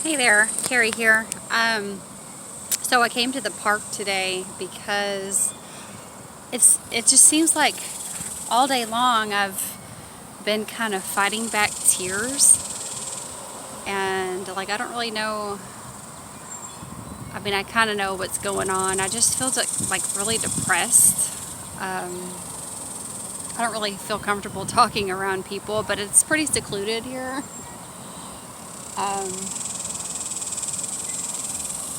Hey there, Carrie here. So I came to the park today because it just seems like all day long I've been kind of fighting back tears, and like I don't really know. I mean, I kind of know what's going on. I just feel like really depressed. I don't really feel comfortable talking around people, but it's pretty secluded here.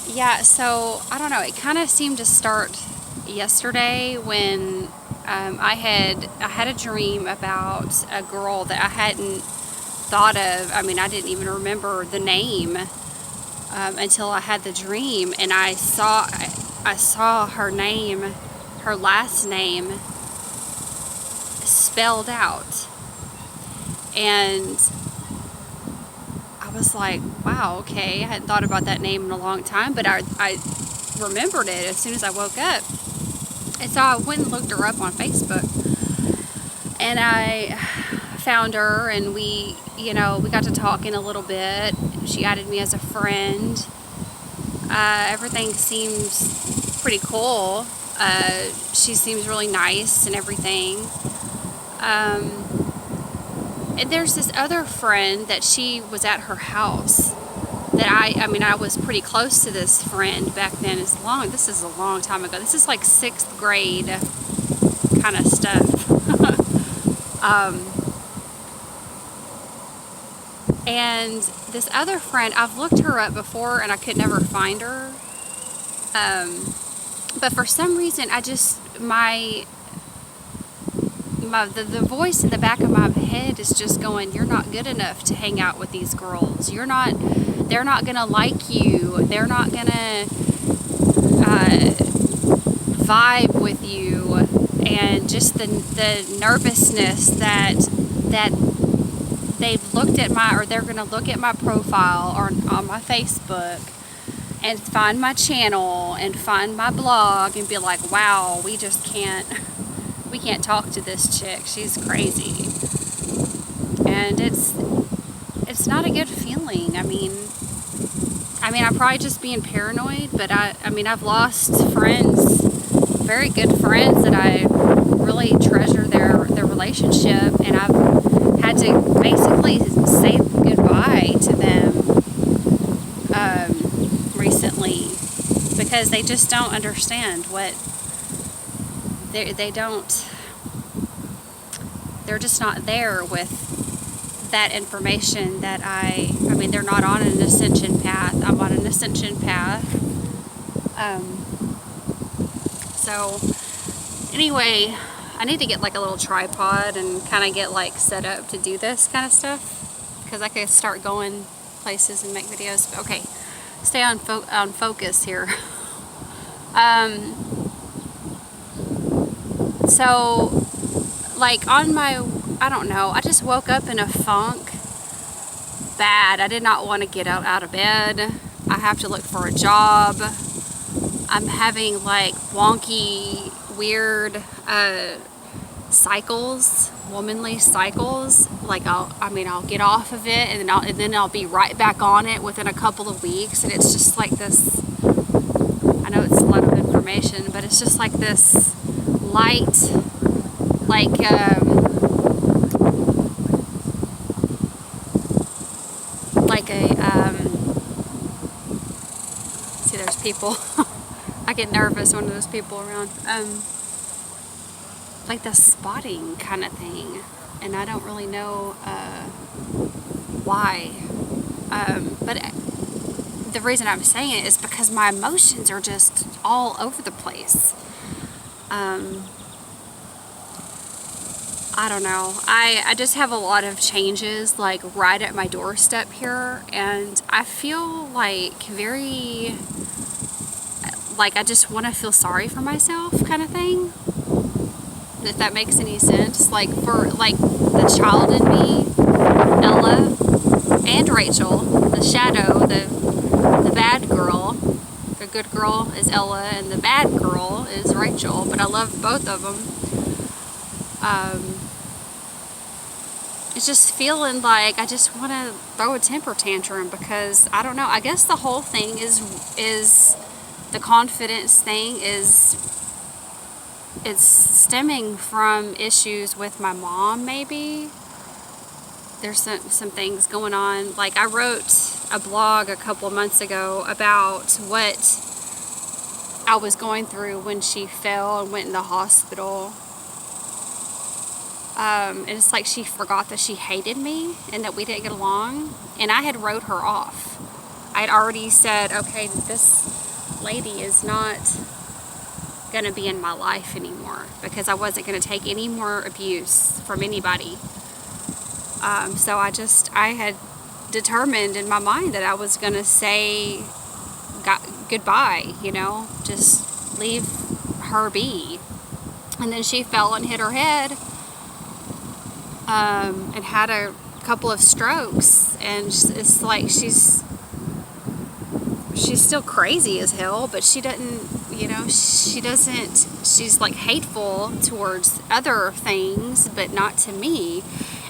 Yeah, so I don't know. It kind of seemed to start yesterday when I had a dream about a girl that I hadn't thought of. I mean, I didn't even remember the name until I had the dream, and I saw her name, her last name, spelled out, and I was like, wow, okay. I hadn't thought about that name in a long time, but I remembered it as soon as I woke up. And so I went and looked her up on Facebook, and I found her, and we got to talking a little bit. She added me as a friend. Everything seems pretty cool. She seems really nice and everything. And there's this other friend that she was at her house that I was pretty close to this friend back then. This is a long time ago. This is like 6th grade kind of stuff. And this other friend, I've looked her up before and I could never find her. But for some reason, the voice in the back of my head is just going, you're not good enough to hang out with these girls. They're not gonna like you. They're not gonna vibe with you. And just the nervousness that they've looked at they're gonna look at my profile or on my Facebook and find my channel and find my blog and be like, wow, we can't talk to this chick. She's crazy. And it's not a good feeling. I mean, I'm probably just being paranoid, but I've lost friends, very good friends that I really treasure their relationship, and I've had to basically say goodbye to them recently because they just don't understand what they're just not there with that information that they're not on an ascension path. I'm on an ascension path. So anyway, I need to get like a little tripod and kind of get like set up to do this kind of stuff because I could start going places and make videos. But okay, stay on focus here. So, like I don't know, I just woke up in a funk bad. I did not want to get out of bed. I have to look for a job. I'm having like wonky, weird cycles, womanly cycles. Like I'll get off of it and then I'll be right back on it within a couple of weeks, and it's just like this. I know it's a lot of information, but it's just like this light, like see, there's people. I get nervous when there's people around. Like the spotting kind of thing, and I don't really know why. But the reason I'm saying it is because my emotions are just all over the place. I don't know. I just have a lot of changes like right at my doorstep here, and I feel like I just want to feel sorry for myself kind of thing. If that makes any sense. Like for the child in me, Ella and Rachel, the shadow, the bad girl. The good girl is Ella and the bad girl is Rachel, but I love both of them. just feeling like I just want to throw a temper tantrum because I don't know. I guess the whole thing is the confidence thing is it's stemming from issues with my mom. Maybe there's some things going on. Like I wrote a blog a couple months ago about what I was going through when she fell and went in the hospital. And it's like she forgot that she hated me and that we didn't get along. And I had wrote her off. I had already said, okay, this lady is not going to be in my life anymore because I wasn't going to take any more abuse from anybody. So I had determined in my mind that I was going to say goodbye, just leave her be. And then she fell and hit her head. And had a couple of strokes, and it's like she's still crazy as hell, but she doesn't, she's like hateful towards other things, but not to me.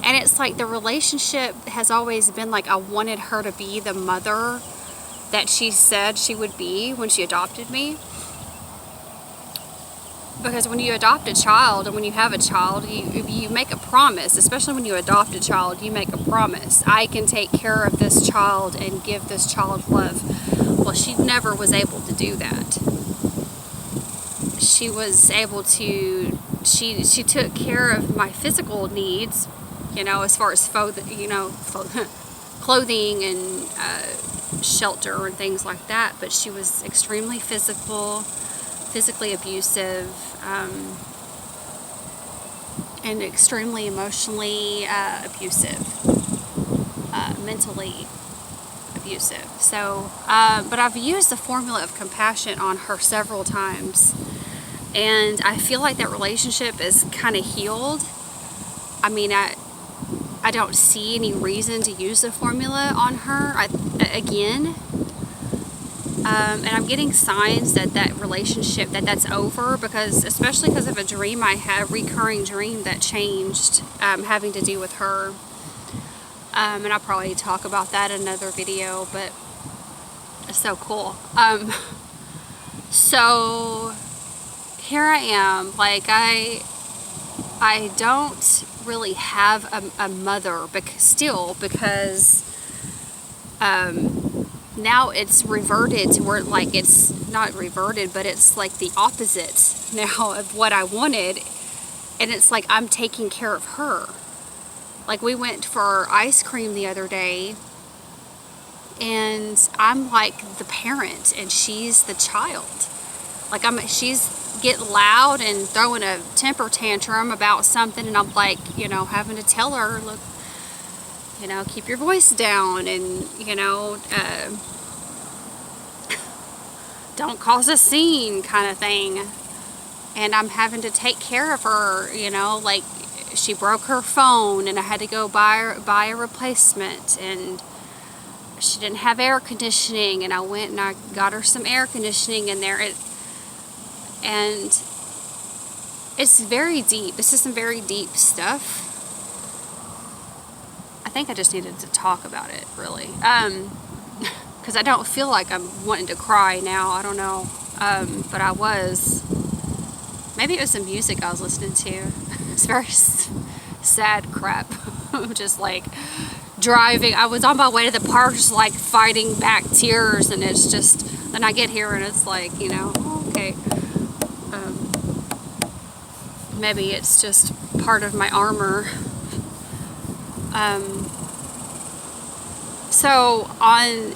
And it's like the relationship has always been like I wanted her to be the mother that she said she would be when she adopted me. Because when you adopt a child and when you have a child, you make a promise, especially when you adopt a child, you make a promise. I can take care of this child and give this child love. Well, she never was able to do that. She was able to, she took care of my physical needs, as far as clothing and shelter and things like that, but she was extremely physically abusive, and extremely emotionally abusive, mentally abusive. So, but I've used the formula of compassion on her several times, and I feel like that relationship is kind of healed. I mean, I don't see any reason to use the formula on her again. And I'm getting signs that relationship, that's over, especially because of a dream I had, a recurring dream that changed, having to do with her. And I'll probably talk about that in another video, but it's so cool. So here I am, like I don't really have a mother because now it's reverted to where, like, it's not reverted, but it's like the opposite now of what I wanted. And it's like I'm taking care of her. Like, we went for ice cream the other day, and I'm like the parent and she's the child. Like, she's getting loud and throwing a temper tantrum about something, and I'm like, having to tell her, look, keep your voice down, and, don't cause a scene kind of thing. And I'm having to take care of her, like, she broke her phone and I had to go buy a replacement, and she didn't have air conditioning, and I went and I got her some air conditioning in there. And it's very deep. This is some very deep stuff. I think I just needed to talk about it, really. Because I don't feel like I'm wanting to cry now. I don't know. But I was. Maybe it was the music I was listening to. It's very sad crap. Just like driving. I was on my way to the park, just like fighting back tears. And it's just, then I get here and it's like, okay. Maybe it's just part of my armor. So on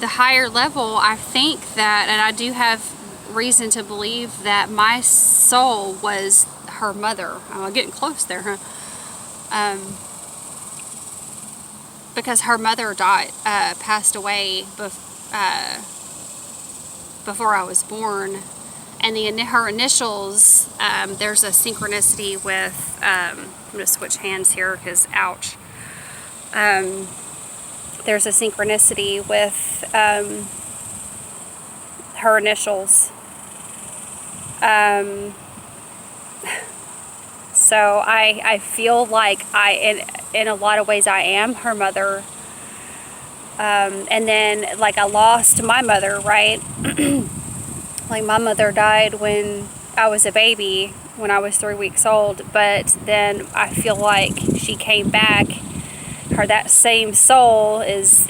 the higher level, I think that, and I do have reason to believe that my soul was her mother. I'm getting close there, huh? Because her mother passed away before I was born. And her initials, there's a synchronicity with, I'm going to switch hands here because, ouch. There's a synchronicity with her initials. So So I feel like in a lot of ways I am her mother. And then like I lost my mother, right? Like my mother died when I was a baby, when I was 3 weeks old, but then I feel like she came back. That same soul is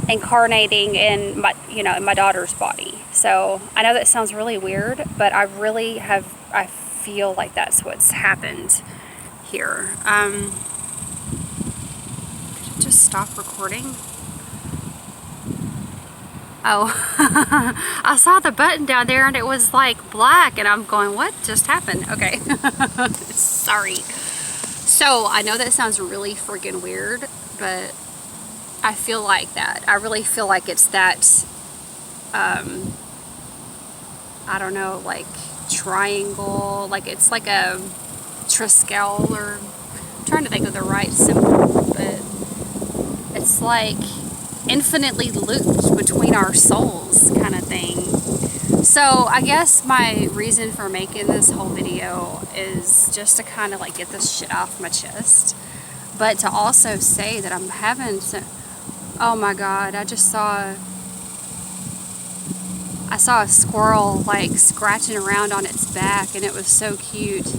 incarnating in my, in my daughter's body. So I know that sounds really weird, but I feel like that's what's happened here. Did it just stop recording? Oh, I saw the button down there and it was like black and I'm going, what just happened? Okay, sorry. So I know that sounds really freaking weird, but I feel like that. I really feel like it's that, I don't know, like triangle, like it's like a triskel, or I'm trying to think of the right symbol, but it's like infinitely looped between our souls kind of thing. So I guess my reason for making this whole video is just to kind of like get this shit off my chest, but to also say that I'm having some, oh my god, I saw a squirrel like scratching around on its back and it was so cute.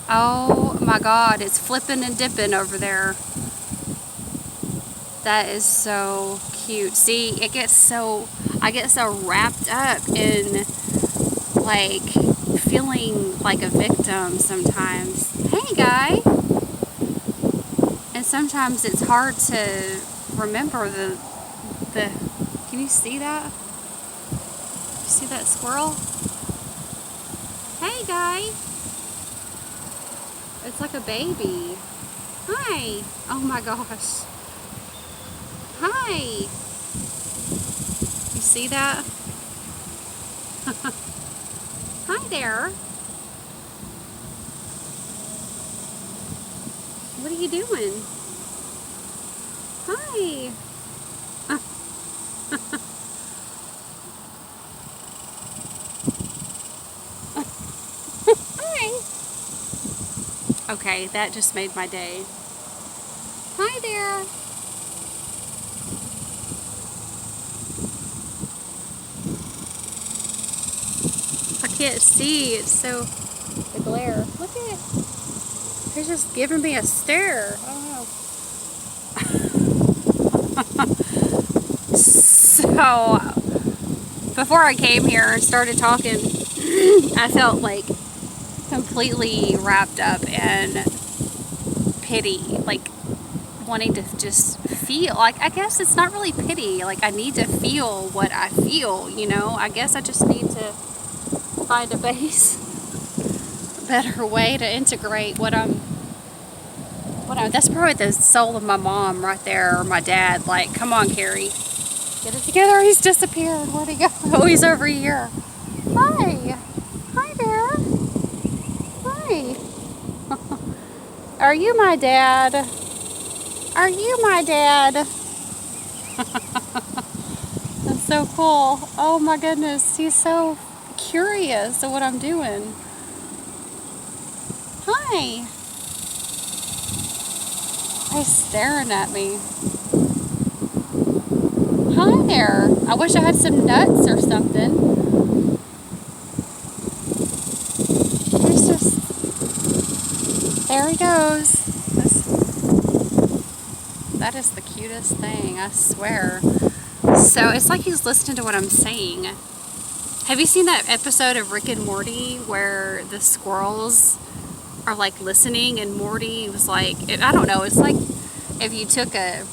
Oh my god, it's flipping and dipping over there. That is so cute. See, I get so wrapped up in like feeling like a victim sometimes. Hey guy. And sometimes it's hard to remember the can you see that? You see that squirrel? Hey guy. It's like a baby. Hi. Oh my gosh. Hi. You see that? Hi there. What are you doing? Hi. Hi. Okay, that just made my day. Hi there. I can't see. It's so the glare. Look at it. He's just giving me a stare. I don't know. So before I came here and started talking, I felt like completely wrapped up in pity, like wanting to just feel, like, I guess it's not really pity, like I need to feel what I feel, I guess I just need to find a better way to integrate what I'm, that's probably the soul of my mom right there, or my dad, like, come on Carrie, get it together, he's disappeared, where'd he go? Oh, he's over here. Hi. Hi there. Hi. Are you my dad? Are you my dad? That's so cool. Oh my goodness, he's so curious of what I'm doing. Hi. He's staring at me. Hi there. I wish I had some nuts or something. He's just... There he goes. That is the cutest thing, I swear. So it's like he's listening to what I'm saying. Have you seen that episode of Rick and Morty where the squirrels are like listening and Morty was like, I don't know, it's like if you took a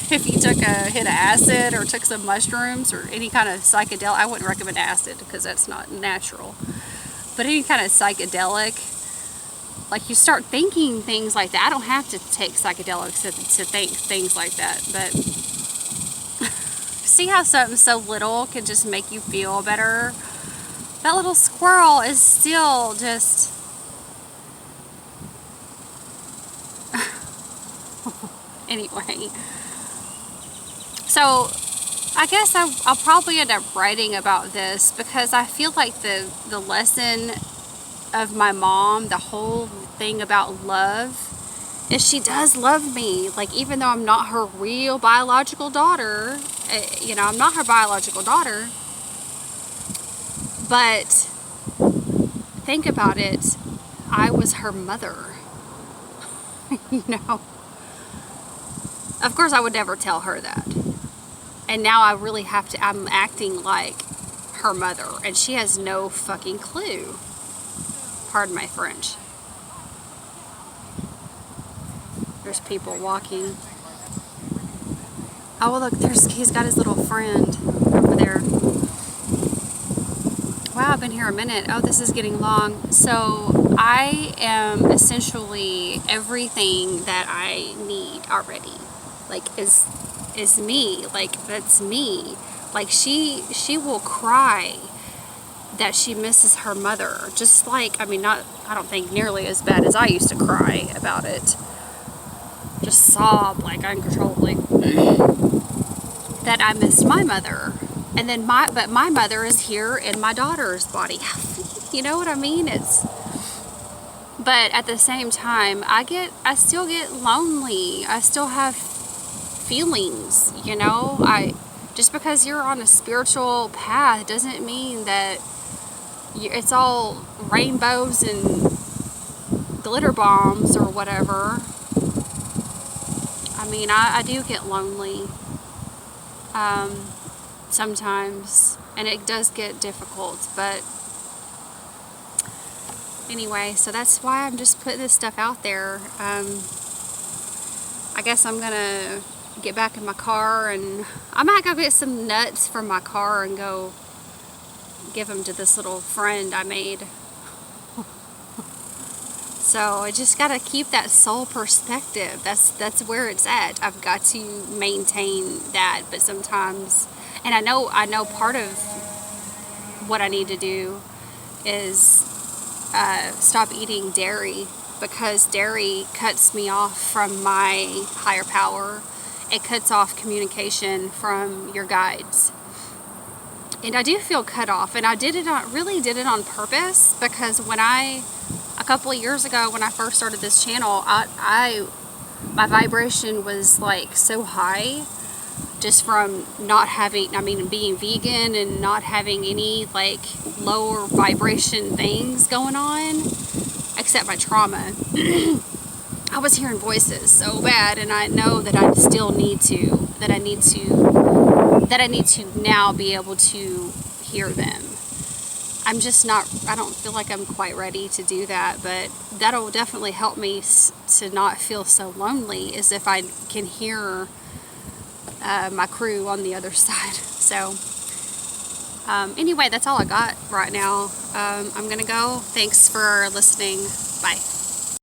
hit of acid or took some mushrooms or any kind of psychedelic, I wouldn't recommend acid because that's not natural, but any kind of psychedelic, like you start thinking things like that. I don't have to take psychedelics to think things like that, but see how something so little can just make you feel better? That little squirrel is still just... Anyway. So, I guess I'll probably end up writing about this because I feel like the lesson of my mom, the whole thing about love, is she does love me. Like, even though I'm not her real biological daughter, you know, I'm not her biological daughter, but think about it, I was her mother. You know, of course I would never tell her that. And now I really have to, I'm acting like her mother, and she has no fucking clue. Pardon my French. There's people walking. Oh, well, look, he's got his little friend over there. Wow, I've been here a minute. Oh, this is getting long. So I am essentially everything that I need already. Like, is me. Like, that's me. Like, she will cry that she misses her mother. Just like, I mean, not, I don't think nearly as bad as I used to cry about it. Just sob like uncontrollably that I missed my mother. And then but my mother is here in my daughter's body. You know what I mean? But at the same time, I still get lonely. I still have feelings, you know? Just because you're on a spiritual path doesn't mean that it's all rainbows and glitter bombs or whatever. I mean, I do get lonely sometimes, and it does get difficult, but anyway, so that's why I'm just putting this stuff out there. I guess I'm gonna get back in my car, and I might go get some nuts from my car and go give them to this little friend I made. So I just gotta keep that soul perspective. That's where it's at. I've got to maintain that, but sometimes, and I know part of what I need to do is stop eating dairy, because dairy cuts me off from my higher power. It cuts off communication from your guides. And I do feel cut off, and I really did it on purpose, because a couple of years ago when I first started this channel, my vibration was like so high just from not having, being vegan and not having any like lower vibration things going on, except my trauma. I was hearing voices so bad, and I know that I still need to now be able to hear them. I'm just not, I don't feel like I'm quite ready to do that, but that'll definitely help me to not feel so lonely, is if I can hear my crew on the other side. So anyway, that's all I got right now. I'm gonna go. Thanks for listening. Bye.